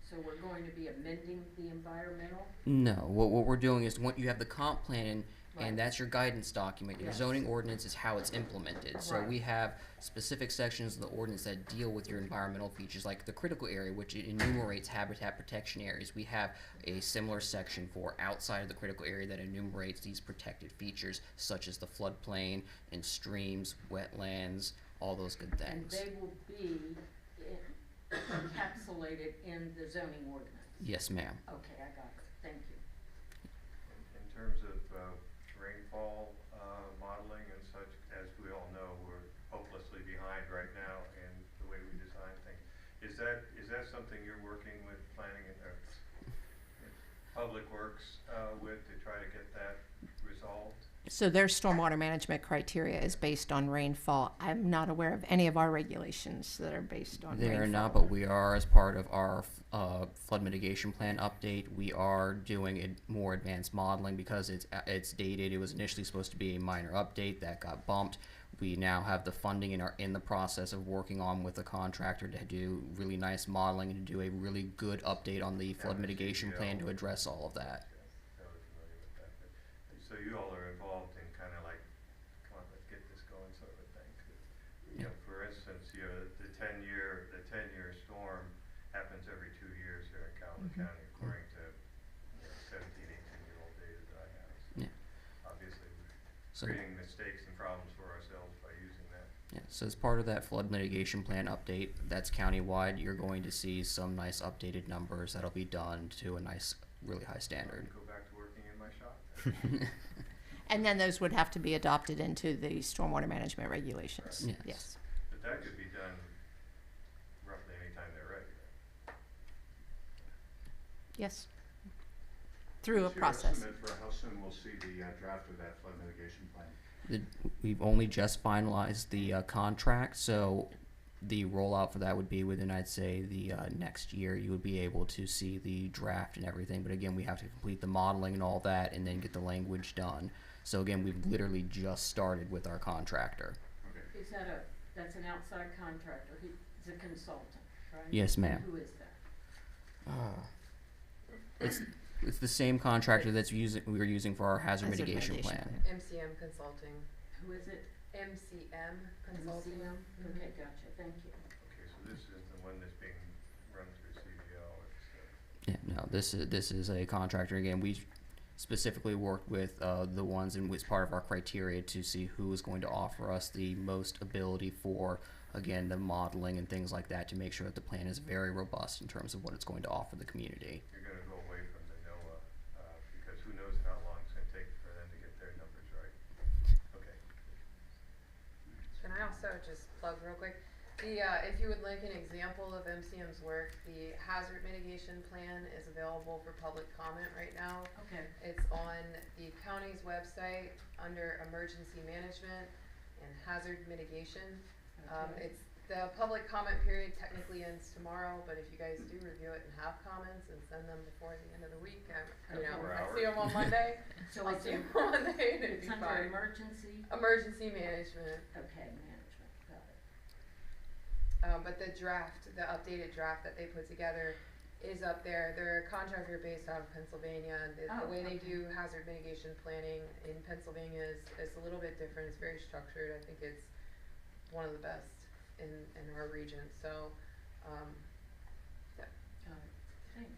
So we're going to be amending the environmental? No, what we're doing is you have the comp plan, Right. and that's your guidance document. Your Yes. zoning ordinance is how it's implemented. So Right. we have specific sections of the ordinance that deal with your environmental features, like the critical area, which it enumerates habitat protection areas. We have a similar section for outside of the critical area that enumerates these protected features, such as the floodplain and streams, wetlands, all those good And things. they will be encapsulated in the zoning ordinance? Yes, ma'am. Okay, I got it, thank you. In terms of rainfall modeling and such, as we all know, we're hopelessly behind right now in the way we design things. Is that something you're working with planning and Public Works with to try to get that resolved? So their stormwater management criteria is based on rainfall. I'm not aware of any of our regulations that are based on They rainfall. are not, but we are, as part of our flood mitigation plan update, we are doing more advanced modeling because it's dated. It was initially supposed to be a minor update that got bumped. We now have the funding and are in the process of working on with a contractor to do really nice modeling and to do a really good update on the flood mitigation plan to address all of that. Fairly familiar with that. But, so you all are involved in kind of like, come on, let's get this going sort of a thing. 'Cause, for instance, the 10-year storm happens every 2 years here in Calvert County, according to 17, 18-year-old data that I have. So Yeah. obviously, So, we're creating mistakes and problems for ourselves by using that. yeah, so as part of that flood mitigation plan update, that's countywide, you're going to see some nice updated numbers that'll be done to a nice, really high standard. Go back to working in my shop. And then those would have to be adopted into the stormwater management regulations. Yes. Yes. But that could be done roughly anytime they're ready. Yes. Through a What's your process. estimate for how soon we'll see the draft of that flood mitigation plan? We've only just finalized the contract, so the rollout for that would be within, I'd say, the next year. You would be able to see the draft and everything, but again, we have to complete the modeling and all that and then get the language done. So again, we've literally just started with our contractor. Okay. Is that's an outside contractor, he's a consultant, right? Yes, ma'am. Who is that? It's the same contractor we were using for our hazard Hazard mitigation mitigation plan. plan. MCM Consulting. Who is it? MCM Consulting. MCM? Okay, gotcha, thank you. Okay, so this is the one that's being run through CBL. Yeah, no, this is a contractor. Again, we specifically worked with the ones and was part of our criteria to see who is going to offer us the most ability for, again, the modeling and things like that to make sure that the plan is very robust in terms of what it's going to offer the community. You're gonna go away from the NOAA, because who knows how long it's gonna take for them to get their numbers right. Okay. Can I also plug real quick. The, if you would like an example of MCM's work, the hazard mitigation plan is available for public comment right now. Okay. It's on the county's website under emergency management and hazard mitigation. Okay. It's, the public comment period technically ends tomorrow, but if you guys do review it and have comments and send them before the end of the week, I see them on Monday. So I'll it's see them on Monday and it'd it's be under fine. Emergency management. Okay, management, got it. But the draft, the updated draft that they put together is up there. They're a contractor based out of Pennsylvania. The way they do hazard mitigation planning in Pennsylvania is a little bit different. It's very structured. I think it's one of the best in our region. So, yeah. Got it. Thanks.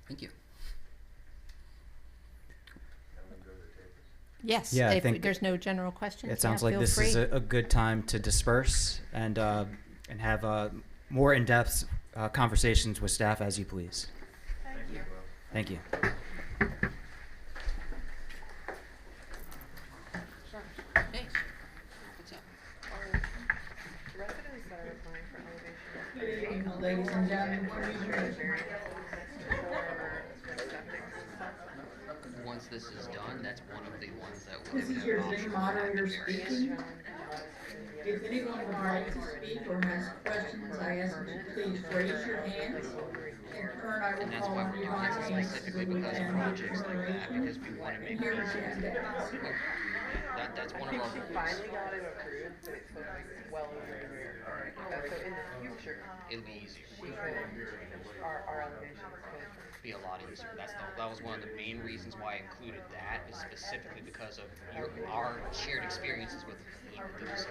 Thank you. And then go to tables. Yes, Yeah, I if think there's no general questions, It sounds yeah, like feel this free. is a good time to disperse and have more in-depth conversations with staff as you please. Thank you. Thank you. Thanks. What's up? Residents that are applying for elevation. Good evening, ladies and gentlemen. Once this is done, that's one of the ones that we This is have your option Zoom for moderator admin variance. speaking. If anyone would like to speak or has questions, I ask that you please raise your hand. In turn, I will And that's call why on we're you doing by this name specifically so we because of can projects like that, because we want to make hear sure what you have to ask. that's one of our goals. Finally got it approved, but it's supposed to be well over a year. So in the future, It'll be easier. our elevation is good. Be a lot easier. That was one of the main reasons why I included that, is specifically because of our shared experiences with those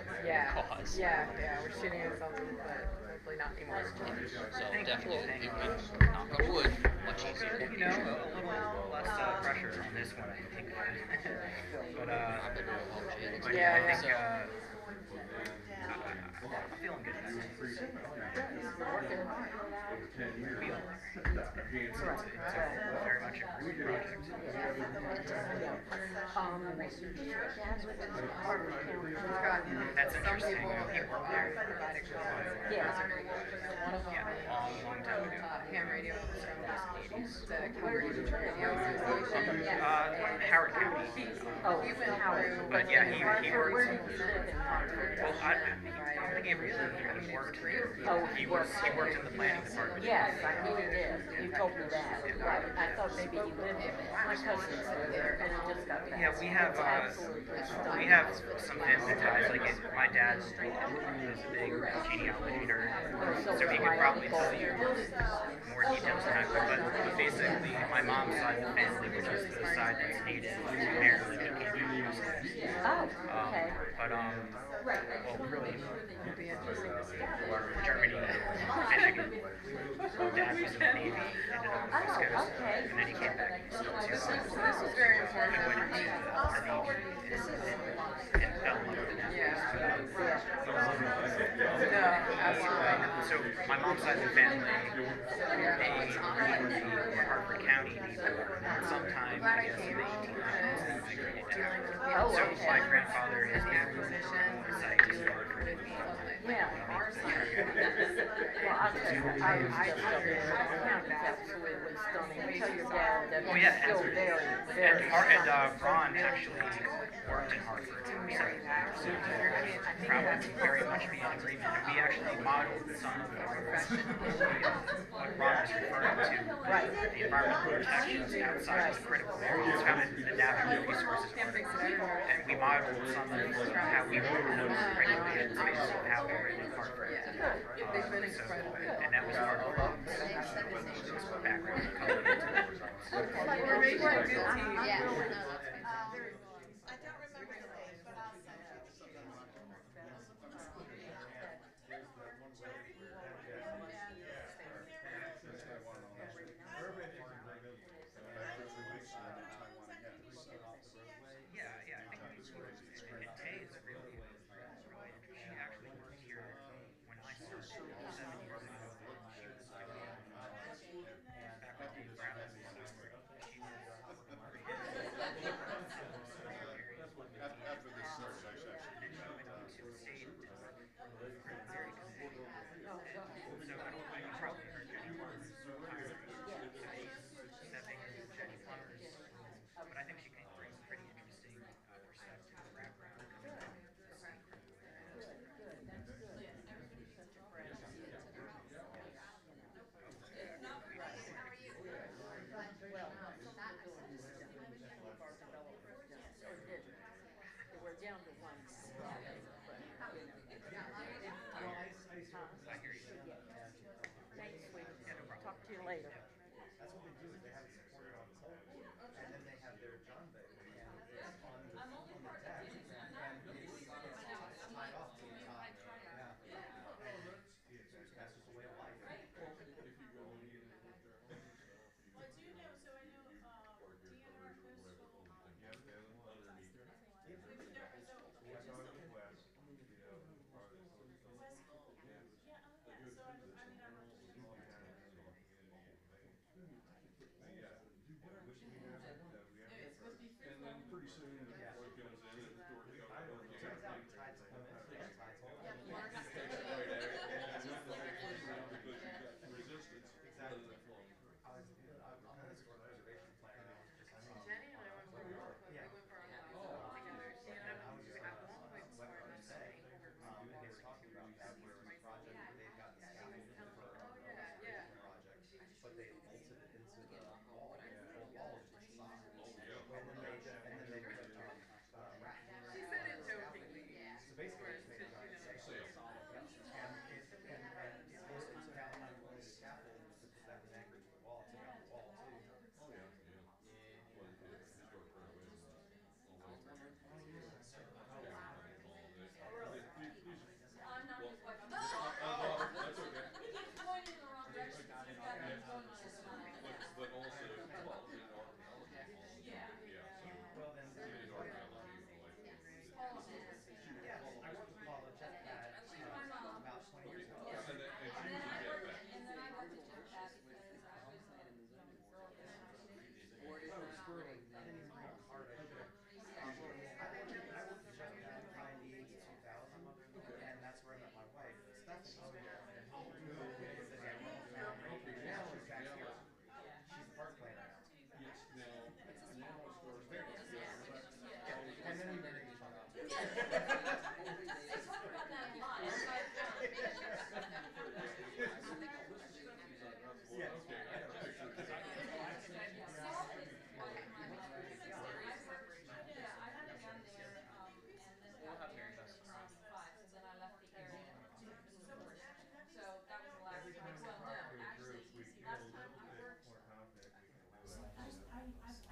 cause. Yeah, we're shooting at something, but hopefully not anymore. So definitely, it would, knock on wood, much easier. You know, a little less pressure on this one, I think. But I better help Jay. Yeah, I think So, I'm feeling good. It's very much a group project. That's interesting. He worked there. One of them, Long time ago. ham radio from the 80s, the Calvert Radio Association. Harriet E. He went through. But yeah, he worked. Well, I don't think he really worked here. He worked in the planning department. Yes, I knew he did. You told me that. Right. I thought maybe he lived in it. My cousin's lived there, and it just got passed. Yeah, we have some family ties. Like my dad was a big genealogy nerd, so he could probably tell you more details than I could. But basically, my mom's side of the family, which is the side that's native to Maryland, came to the US. Okay. But well, really, Germany, Michigan. Dad was in the Navy, ended up on the West Coast, and then he came back. This was very informative. And went into the Army and fell in love with it. No, absolutely not. So my mom's side of the family, they were Harvard County people. Sometime, I guess, in the 1800s, they migrated down. So my grandfather, his acquisition site is Harvard. Yeah. Well, I found it absolutely stunning. Tell your dad that Oh it's yeah, still and, very Ron actually worked in Hartford, so probably very much be in agreement. And we actually modeled some of what Ron was referring to, the environmental protections outside of critical areas, how the natural resources are, and we modeled some of how we would regulate space of how we were in Hartford. They've been incredible. And that was part of Ron's background coming into the results. We're making a good team. Yeah, I think Tay is really interesting. She actually worked here when I started 7 years ago. She was doing faculty around this summer. She was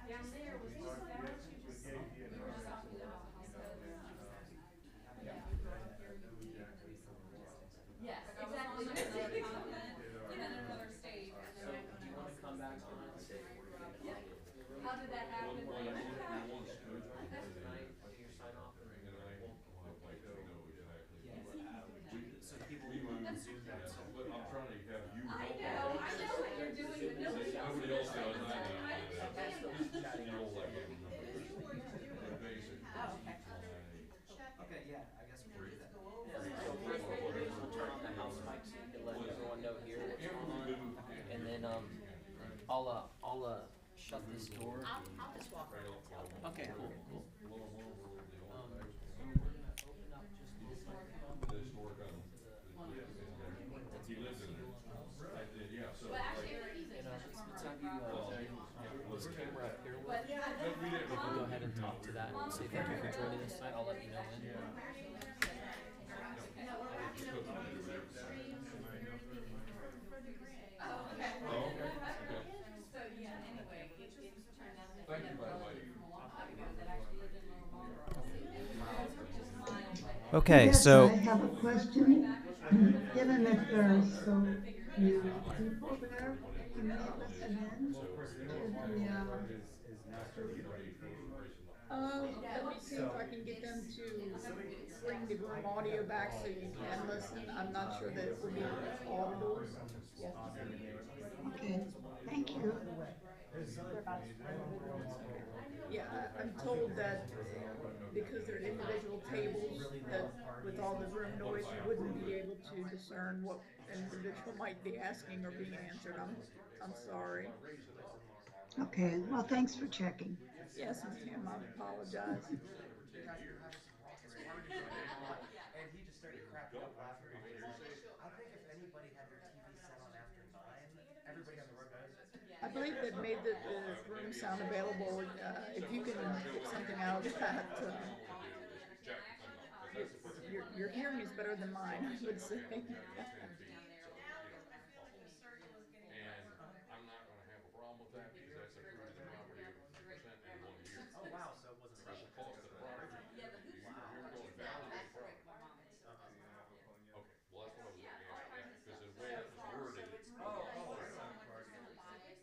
down there was just that. Yes, exactly. Another state. So, do you wanna come back on and say? How did that happen? Tonight, Tonight, do your sign off and and I would like to know exactly. so the people who want to Zoom that. But I'm trying to have you. I know what you're doing, but nobody else. Nobody else does, I know. That's the chatting. You know, like, the basic. Okay, yeah, I guess we can do that. So first what we'll do is we'll turn on the house mics and let everyone know here what's going on. And then, I'll shut this door. I'll just walk around and tell them. Okay, cool. We're gonna open up just. The Historic, he lives in there. Yeah, so. But actually, it's on you, this camera up here. but We didn't. We'll go ahead and talk to that and say thank you for joining us tonight. I'll let you know when. Oh, okay. so yeah, anyway, it just turned out that. Thank you, by the way. From a long time ago that actually lived in Little Marlboro. Just miles away. Okay, Yes, so I have a question. Given that there are so few people there, can we listen in to let me see if I can get them to bring the room audio back so you can listen. I'm not sure that it will be audible. Okay, thank you. Yeah, I'm told that because they're individual tables, that with all the room noise, you wouldn't be able to discern what an individual might be asking or being answered. I'm sorry. Okay, well, thanks for checking. Yes, ma'am, I apologize. And he just started cracking up laughing. I think if anybody had their TV set on after 9, everybody on the road knows. I believe that made the room sound available. If you can get something out of that, your hearing is better than mine, I would say. And I'm not gonna have a problem with that because that's approved the property of 50% in 1 year. Oh, wow, so it wasn't That's the cost of the property. You're going down to the property. Okay, well, that's what I was looking at, because the way that was worded, it's. Well, I understand that, it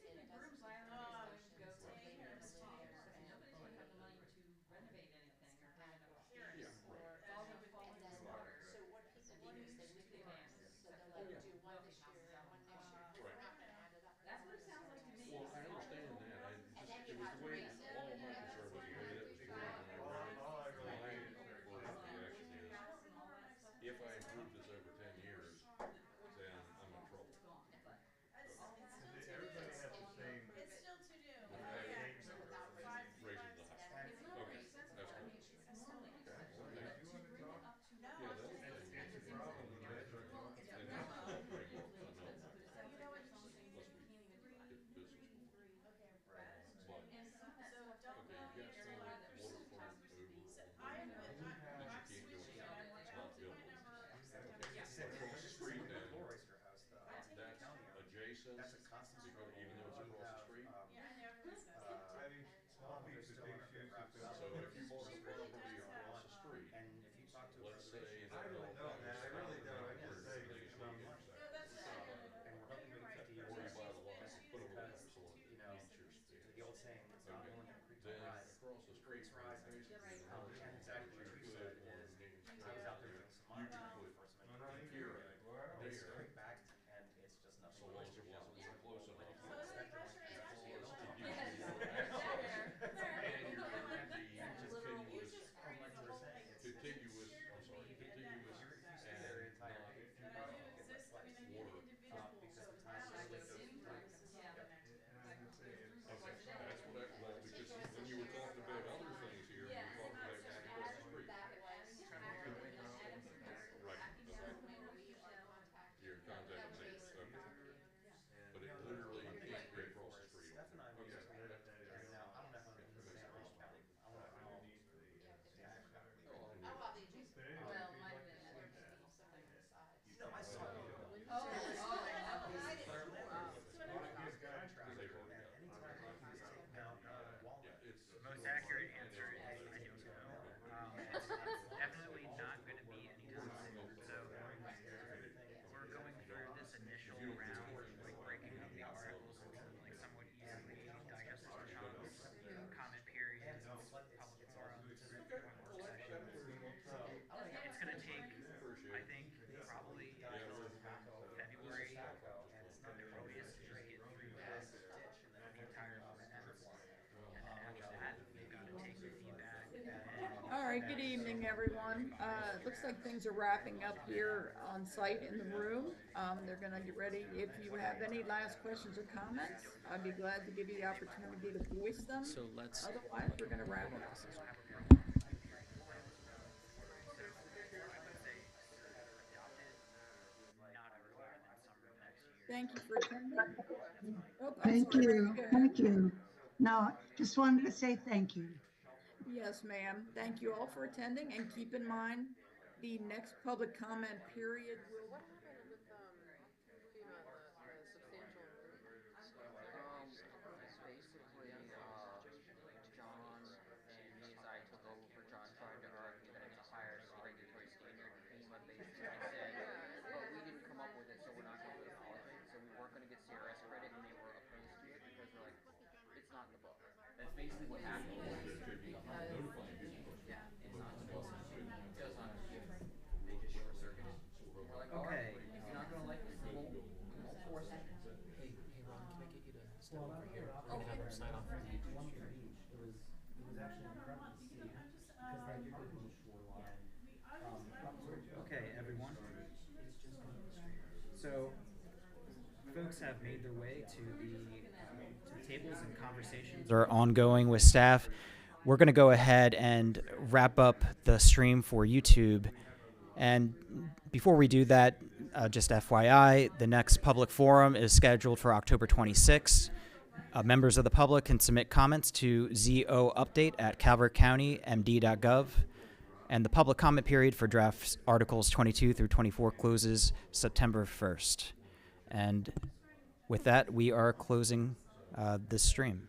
was the way, all of my concern was the way that was worded when I read it. My version of the action is, if I improve this over 10 years, then I'm in trouble. Everybody has the same. It's still to do. Raising the height. Okay, that's good. Across the street then, that's adjacent, because even though it's across the street. I mean, small feet to big shoes to fill. So if you bought a property across the street, And if you talk to a let's say reservation, I don't know, man, I really don't, I just say, and we're hoping to wait 50 years. Or you buy the lot, put a little Because, so it you know, meets your standards. the old saying, it's not Okay, going to creek then rise. across the street, basically, And exactly what you said is, I was out there doing some you monitoring could put for some a pier there, there, backed, and it's just nothing. so long as it wasn't right, good evening, everyone. It looks like things are wrapping up here on site in the room. They're gonna get ready. If you have any last questions or comments, I'd be glad to give you the opportunity to voice them. So let's. Otherwise, we're gonna wrap it up. Thank you for attending. Oh, I'm Thank sorry, you, go ahead. thank you. No, just wanted to say thank you. Yes, ma'am. Thank you all for attending, and keep in mind, the next public comment period will. What happened with, FEMA, the substantial improvements? Basically, John and me, as I took over for John, tried to argue that it's a higher regulatory standard. FEMA basically said, but we didn't come up with it, so we're not going to follow it. So we weren't going to get CRS credit, and they were opposed to it because they're like, it's not in the book. That's basically what happened. Yeah, it's not in the book. It does not. They just short circuited. We're like, all right, Okay. if you're not going to like this, then we'll force it. Hey, Ron, can I get you to step over here? We're gonna have them sign off for the YouTube stream. Okay, everyone. So, folks have made their way to the tables, and conversations are ongoing with staff. We're going to go ahead and wrap up the stream for YouTube. And before we do that, just FYI, the next public forum is scheduled for October 26th. Members of the public can submit comments to zoupdate@calvertcountymd.gov. And the public comment period for draft articles 22 through 24 closes September 1st. And with that, we are closing this stream.